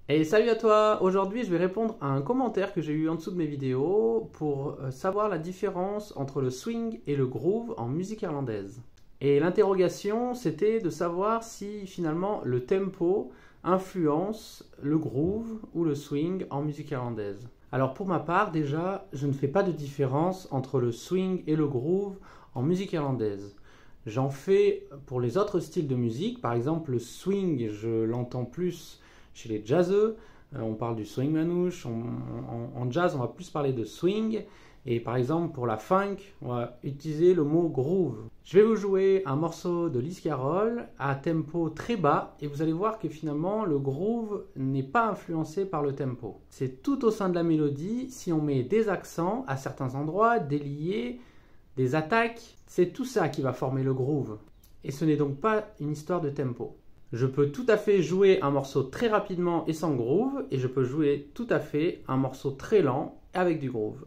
Et salut à toi! Aujourd'hui, je vais répondre à un commentaire que j'ai eu en dessous de mes vidéos pour savoir la différence entre le swing et le groove en musique irlandaise. Et l'interrogation, c'était de savoir si finalement le tempo influence le groove ou le swing en musique irlandaise. Alors pour ma part, déjà, je ne fais pas de différence entre le swing et le groove en musique irlandaise. J'en fais pour les autres styles de musique, par exemple le swing, je l'entends plus chez les jazzeux, on parle du swing manouche, en jazz on va plus parler de swing, et par exemple pour la funk, on va utiliser le mot groove. Je vais vous jouer un morceau de Lewis Carroll à tempo très bas, et vous allez voir que finalement le groove n'est pas influencé par le tempo. C'est tout au sein de la mélodie, si on met des accents à certains endroits, des liés, des attaques, c'est tout ça qui va former le groove. Et ce n'est donc pas une histoire de tempo. Je peux tout à fait jouer un morceau très rapidement et sans groove, et je peux jouer tout à fait un morceau très lent avec du groove.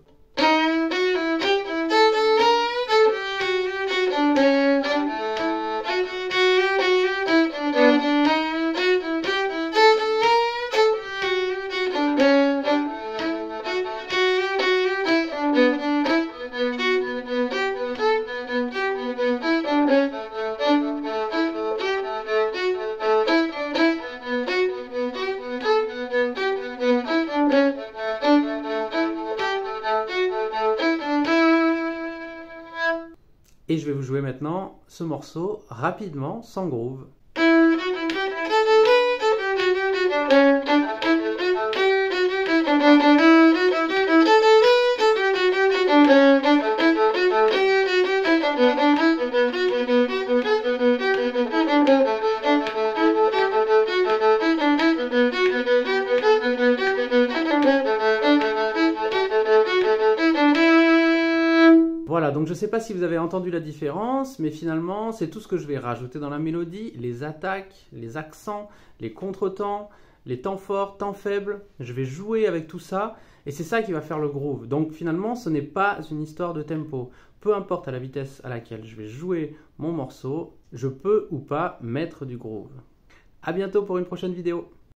Et je vais vous jouer maintenant ce morceau rapidement, sans groove. Voilà, donc je ne sais pas si vous avez entendu la différence, mais finalement, c'est tout ce que je vais rajouter dans la mélodie, les attaques, les accents, les contretemps, les temps forts, temps faibles. Je vais jouer avec tout ça, et c'est ça qui va faire le groove. Donc finalement, ce n'est pas une histoire de tempo. Peu importe à la vitesse à laquelle je vais jouer mon morceau, je peux ou pas mettre du groove. À bientôt pour une prochaine vidéo.